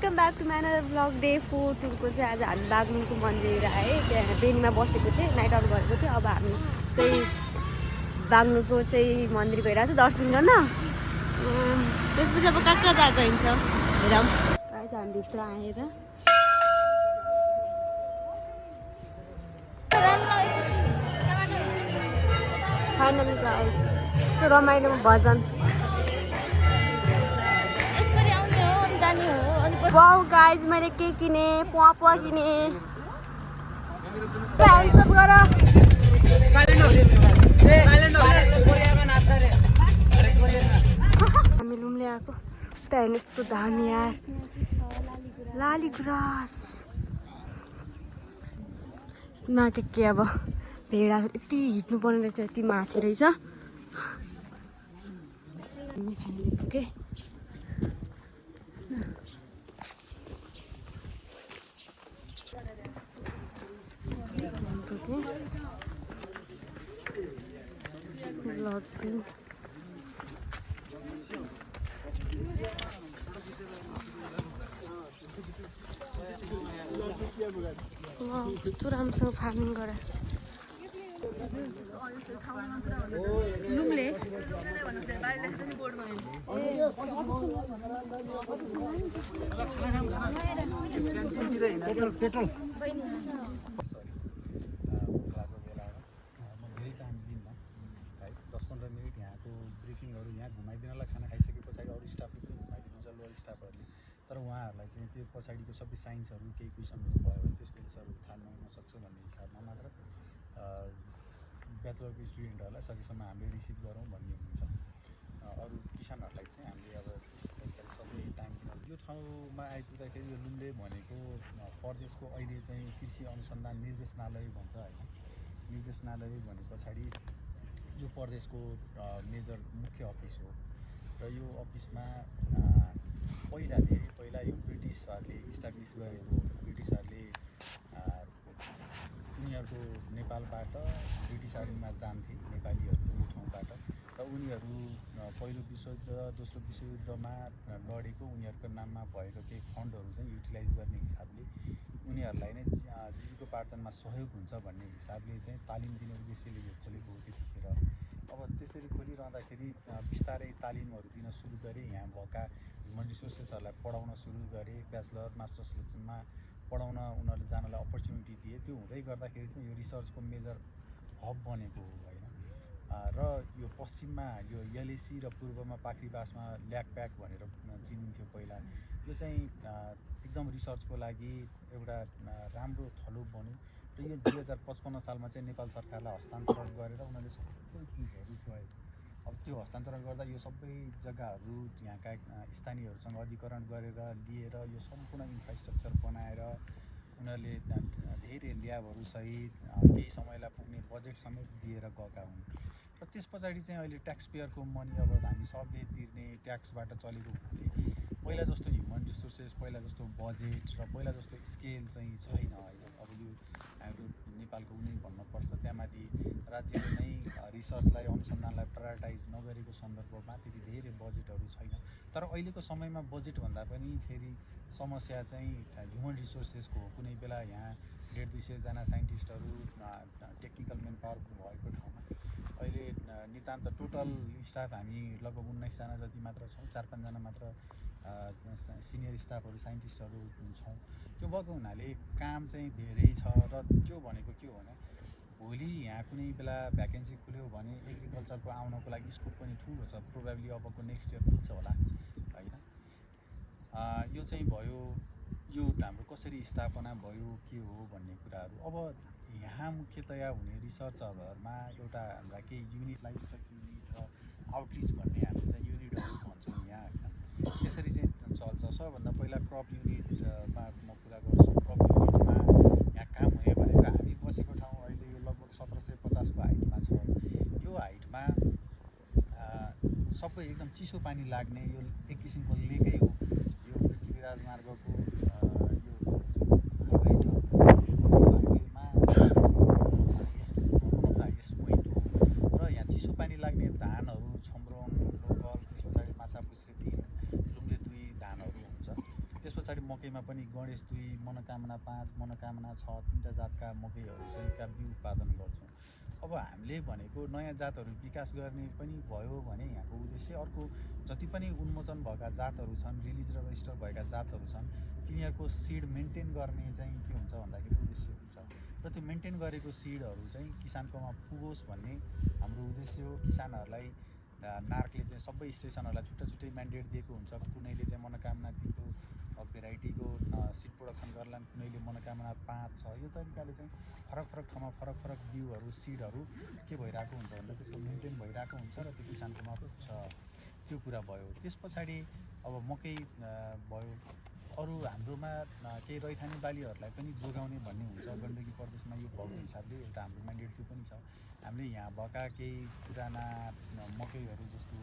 Welcome back to म्यानर blog day 4 टुरको चाहिँ आज हामी बागलुङको मन्दिर आए त्यहाँ बेनीमा बसेको थिएँ नाइट आउट गरेको थियो अब हामी चाहिँ बागलुङको चाहिँ मन्दिर गइरहेको छ दर्शन गर्न त्यसपछि अब कहाँ कहाँ गएको हुन्छ हेरौँ आज हामी भित्र आएर फाइनली गाइस यस्तो रमाइलो भजन वाउ गाइस मैले के किने पुवा किने सब गर हामी लुम्ले आएको उता हेर्नु यस्तो धामी यार लालीगुराँस के अब भेडा यति हिँड्नु पर्ने रहेछ यति माथि रहेछ पुगे कस्तो राम्रोसँग फार्मिङ गरे लुम्ले तर उहाँहरूलाई चाहिँ त्यो पछाडिको सबै साइन्सहरू केही क्वेसनहरू भयो भने त्यसको एन्सरहरू थाहा नहुन सक्छ भन्ने हिसाबमा मात्र ब्याचलरको स्टुडेन्टहरूलाई सकेसम्म हामीले रिसिभ गरौँ भन्ने हुन्छ अरू किसानहरूलाई चाहिँ हामीले अब सबै टाइम यो ठाउँमा आइपुग्दाखेरि यो लुम्ले भनेको प्रदेशको अहिले चाहिँ कृषि अनुसन्धान निर्देशनालय भन्छ होइन निर्देशनालय भने पछाडि यो प्रदेशको मेजर मुख्य अफिस हो र यो अफिसमा धेरै पहिला यो ब्रिटिसहरूले इस्टाब्लिस गरेको ब्रिटिसहरूले उनीहरूको नेपालबाट ब्रिटिसहरूमा जान्थे नेपालीहरू यो ठाउँबाट र उनीहरू पहिलो विश्वयुद्ध दोस्रो विश्वयुद्धमा लडेको उनीहरूको नाममा भएको केही फन्डहरू चाहिँ युटिलाइज गर्ने हिसाबले उनीहरूलाई नै जीविकोपार्जनमा सहयोग हुन्छ भन्ने हिसाबले चाहिँ तालिम दिने उद्देश्यले यो खोलेको हो त्यतिखेर अब त्यसरी खोलिरहँदाखेरि बिस्तारै तालिमहरू दिन सुरु गरेँ यहाँ भएका ह्युमन रिसोर्सेसहरूलाई पढाउन सुरु गरेँ ब्याचलर मास्टर्समा पढाउन उनीहरूले जानलाई अपर्च्युनिटी दिए त्यो हुँदै गर्दाखेरि चाहिँ यो रिसर्चको मेजर हब बनेको हो होइन र यो पश्चिममा यो एलएसी र पूर्वमा पाखरीबासमा ल्याकप्याक भनेर चिनिन्थ्यो पहिला यो चाहिँ एकदम रिसर्चको लागि एउटा राम्रो थलो बन्यो र यो 2055 सालमा चाहिँ नेपाल सरकारलाई हस्तान्तरण गरेर उनीहरूले सबै चिजहरू गए अब त्यो हस्तान्तरण गर्दा यो सबै जग्गाहरू यहाँका स्थानीयहरूसँग अधिकरण गरेर लिएर यो सम्पूर्ण इन्फ्रास्ट्रक्चर बनाएर उनीहरूले धेरै ल्याबहरू सहित केही समयलाई पुग्ने बजेट समेत दिएर गएका हुन् र त्यस पछाडि चाहिँ अहिले ट्याक्स पेयरको मनी अब हामी सबले तिर्ने ट्याक्सबाट चलेको हुनाले पहिला जस्तो ह्युमन रिसोर्सेस पहिला जस्तो बजेट र पहिला जस्तो स्केल चाहिँ छैन अहिले अब यो हाम्रो नेपालको नै भन्नुपर्छ त्यहाँमाथि राज्यले नै रिसर्चलाई अनुसन्धानलाई प्रायोरिटाइज नगरेको सन्दर्भमा त्यति धेरै बजेटहरू छैन तर अहिलेको समयमा बजेट भन्दा पनि फेरि समस्या चाहिँ ह्युमन रिसोर्सेसको हो कुनै बेला यहाँ 150-200 जना साइन्टिस्टहरू टेक्निकल मेन पावर भएको ठाउँमा अहिले नितान्त टोटल स्टाफ हामी लगभग 19 जना जति मात्र छौँ 4-5 जना मात्र सिनियर स्टाफहरू साइन्टिस्टहरू छौँ त्यो भएको हुनाले काम चाहिँ धेरै छ र त्यो भनेको के हो भने भोलि यहाँ कुनै बेला भ्याकेन्सी खुल्यो भने एग्रिकल्चरको आउनको लागि स्कोप पनि ठुलो छ प्रोबेबली अबको नेक्स्ट इयर खुल्छ होला होइन यो चाहिँ भयो यो हाम्रो कसरी स्थापना भयो के हो भन्ने कुराहरू अब यहाँ मुख्यतया हुने रिसर्चहरूमा एउटा हाम्रा केही युनिट लाइफस्टक युनिट र आउटरिच भन्ने हामीले चाहिँ युनिटहरू भन्छौँ यहाँ त्यसरी चाहिँ चल्छ सबभन्दा पहिला क्रप युनिटमा म कुरा गर्छु क्रप युनिटमा यहाँ काम हुने भनेको हामी बसेको ठाउँ अहिले यो लगभग 1750 को हाइटमा छ यो हाइटमा सबै एकदम चिसो पानी लाग्ने यो एक किसिमको लेकै हो यो पृथ्वी राजमार्गको यो हाइवे छ हाइवेमा हाइएस्ट पोइन्ट हो र यहाँ चिसो पानी लाग्ने धानहरू छम्रोङ लोकल त्यस पछाडि माछापुच्छ्रे 3 लुम्ले 2 धानहरू हुन्छ त्यस पछाडि मकैमा पनि गणेश 2, मनोकामना 5, मनोकामना 6 तीनटा जातका मकैहरू चाहिँ का बिउ उत्पादन गर्छौँ। अब हामीले भनेको नयाँ जातहरू विकास गर्ने पनि भयो भने यहाँको उद्देश्य, अर्को जति पनि उन्मोचन भएका जातहरू छन्, रिलिज र रजिस्टर भएका जातहरू छन्, तिनीहरूको सिड मेन्टेन गर्ने चाहिँ के हुन्छ भन्दाखेरि उद्देश्य हुन्छ र त्यो मेन्टेन गरेको सिडहरू चाहिँ किसानकोमा पुगोस् भन्ने हाम्रो उद्देश्य हो। किसानहरूलाई नार्कले चाहिँ सबै स्टेसनहरूलाई छुट्टै छुट्टै म्यान्डेट दिएको हुन्छ। कुनैले चाहिँ मनोकामना 3को भेराइटीको सिड प्रोडक्सन गर्ला, कुनैले मनोकामना 5 छ। यो तरिकाले चाहिँ फरक फरक ठाउँमा फरक फरक बिउहरू सिडहरू के भइरहेको हुन्छ भन्दा त्यसको मेन्टेन भइरहेको हुन्छ र त्यो किसानको छ। त्यो कुरा भयो। त्यस पछाडि अब मकै भयो, अरू हाम्रोमा केही रैथाने बालीहरूलाई पनि जोगाउने भन्ने हुन्छ। गण्डकी प्रदेशमा यो भएको हिसाबले एउटा हाम्रो म्यान्डेट त्यो पनि छ। हामीले यहाँ भएका केही पुराना मकैहरू जस्तो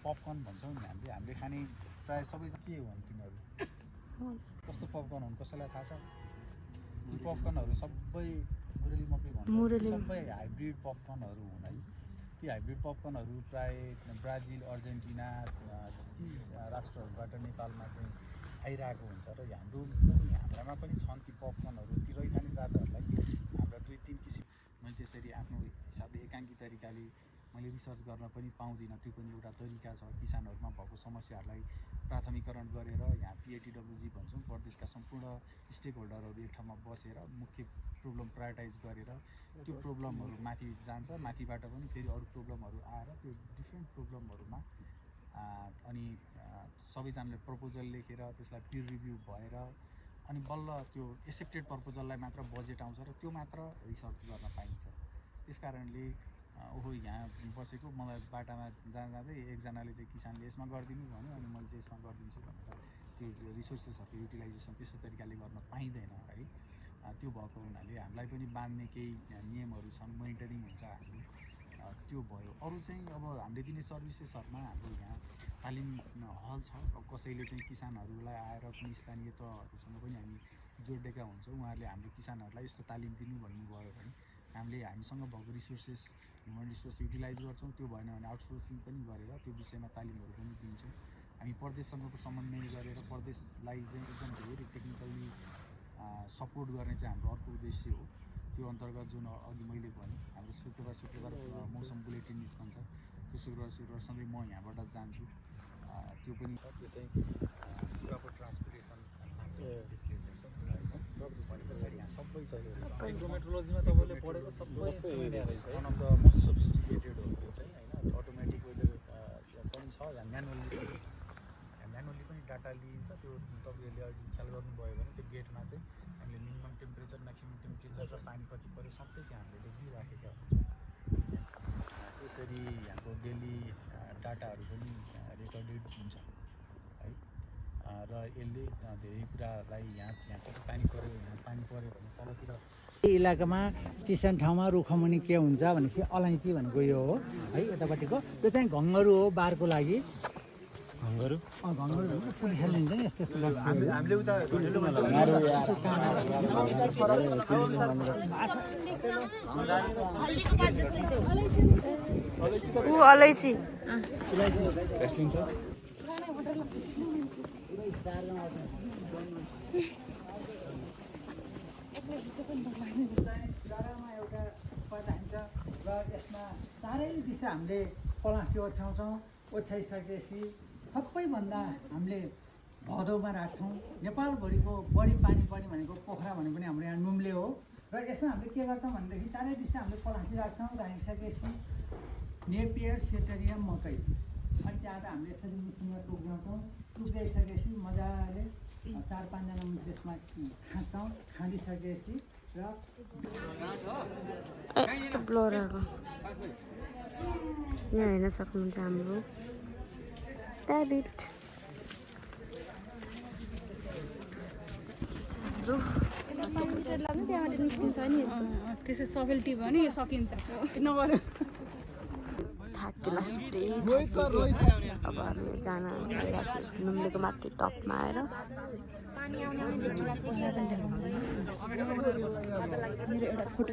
पपकर्न भन्छौँ नि हामीले खाने प्रायः सबै के हो भने तिनीहरू कस्तो पपकर्न हुन् कसैलाई थाहा छ? यी पपकर्नहरू सबै मुरली मकै भन्छ, सबै हाइब्रिड पपकर्नहरू हुन् है। ती हाइब्रिड पपकर्नहरू प्रायः ब्राजिल, अर्जेन्टिना ती राष्ट्रहरूबाट नेपालमा चाहिँ आइरहेको हुन्छ र हाम्रामा पनि छन् ती पपकर्नहरू। ती रैथाने जातहरूलाई हाम्रा 2-3 किसिम मैले त्यसरी आफ्नो हिसाबले एकाङ्की तरिकाले मैले रिसर्च गर्न पनि पाउँदिनँ। त्यो पनि एउटा तरिका छ। किसानहरूमा भएको समस्याहरूलाई प्राथमिकरण गरेर यहाँ PATWG भन्छौँ, प्रदेशका सम्पूर्ण स्टेक होल्डरहरू एक ठाउँमा बसेर मुख्य प्रब्लम प्रायोरिटाइज गरेर त्यो प्रब्लमहरू माथि जान्छ। माथिबाट पनि फेरि अरू प्रब्लमहरू आएर त्यो डिफ्रेन्ट प्रब्लमहरूमा अनि सबैजनाले प्रपोजल लेखेर त्यसलाई पियर रिभ्यू भएर अनि बल्ल त्यो एक्सेप्टेड प्रपोजललाई मात्र बजेट आउँछ र त्यो मात्र रिसर्च गर्न पाइन्छ। त्यस कारणले यहाँ बसेको मलाई बाटामा जाँदै एकजनाले चाहिँ किसानले यसमा गरिदिनु भन्यो अनि मैले चाहिँ यसमा गरिदिन्छु भनेर त्यो रिसोर्सेसहरूको युटिलाइजेसन त्यस्तो तरिकाले गर्न पाइँदैन है। त्यो भएको हुनाले हामीलाई पनि बाँध्ने केही नियमहरू छन्, मोनिटरिङ हुन्छ हामी। त्यो भयो। अरू चाहिँ अब हामीले दिने सर्भिसेसहरूमा हाम्रो यहाँ तालिम हल छ। अब कसैले चाहिँ किसानहरूलाई आएर कुनै स्थानीय तहहरूसँग पनि हामी जोडिएका हुन्छौँ। उहाँहरूले हाम्रो किसानहरूलाई यस्तो तालिम दिनु भन्नुभयो भने हामीले हामीसँग भएको रिसोर्सेस, ह्युमन रिसोर्स युटिलाइज गर्छौँ। त्यो भएन भने आउटसोर्सिङ पनि गरेर त्यो विषयमा तालिमहरू पनि दिन्छौँ। हामी प्रदेशसँगको समन्वय गरेर प्रदेशलाई चाहिँ एकदम धेरै टेक्निकल्ली सपोर्ट गर्ने चाहिँ हाम्रो अर्को उद्देश्य हो। त्यो अन्तर्गत जुन अघि मैले भने हाम्रो शुक्रबार मौसम बुलेटिन निस्कन्छ। त्यो शुक्रबार सधैँ म यहाँबाट जान्छु। त्यो पनि त्यो चाहिँ कुराको ट्रान्सपोर्टेसन भने पछाडि यहाँ सबै छ। हाइड्रोमेट्रोलोजीमा तपाईँले पढेको सबै one of the most sophisticated हो त्यो चाहिँ होइन। अटोमेटिक वेदर पनि छ, यहाँ म्यानुअली पनि डाटा लिइन्छ। त्यो तपाईँहरूले अघि ख्याल गर्नुभयो भने त्यो गेटमा चाहिँ हामीले मिनिमम टेम्परेचर, म्याक्सिमम टेम्परेचर र पानी कति पऱ्यो सबै त्यहाँ हामीले लेखिराखेका हुन्छौँ। त्यसरी यहाँको डेली डाटाहरू पनि रेकर्डेड हुन्छ है। र यसले धेरै कुरालाई यहाँ कति पानी पऱ्यो, यहाँ पानी पऱ्यो भने तलतिर इलाकामा चिसान ठाउँमा रुखमुनि के हुन्छ भनेपछि अलैँची भनेको यो हो है। यतापट्टिको यो चाहिँ घङ्गरू हो, बारको लागि घङ्गरू पुलिसले लिन्छ नि यस्तो यस्तो हामीले उता अलैँची जग्गामा एउटा पैदा हुन्छ र यसमा चारै दिशा हामीले प्लास्टिक ओछ्याउँछौँ। ओछ्याइसकेपछि सबैभन्दा हामीले भदौमा राख्छौँ। नेपालभरिको बढी पानी पर्ने भनेको पोखरा भनेको पनि हाम्रो यहाँ नुम्ले हो र यसमा हामीले के गर्छौँ भनेदेखि चारै दिशा हामीले प्लास्टिक राख्छौँ। राखिसकेपछि नेपियर, सेटेरियम, मकै अनि त्यहाँबाट हामीले यसरी मिसिनमा टुक्राउँछौँ। टुक्राइसकेपछि मजाले 4-5 जना त्यसमा खान्छौँ। खाँदिसकेपछि र यस्तो ब्लर आएको यहाँ हेर्न सक्नुहुन्छ हाम्रो ऱ्याबिट। त्यहाँबाट निस्किन्छ नि यस्तो त्यसै सफेल्टी भयो नि यो सकिन्छ नगर्नु। थाकिलास्टै अब हामी जान लागिरहेको छौँ नुम्लेको माथि टपमा आएर। मेरो एउटा फोटो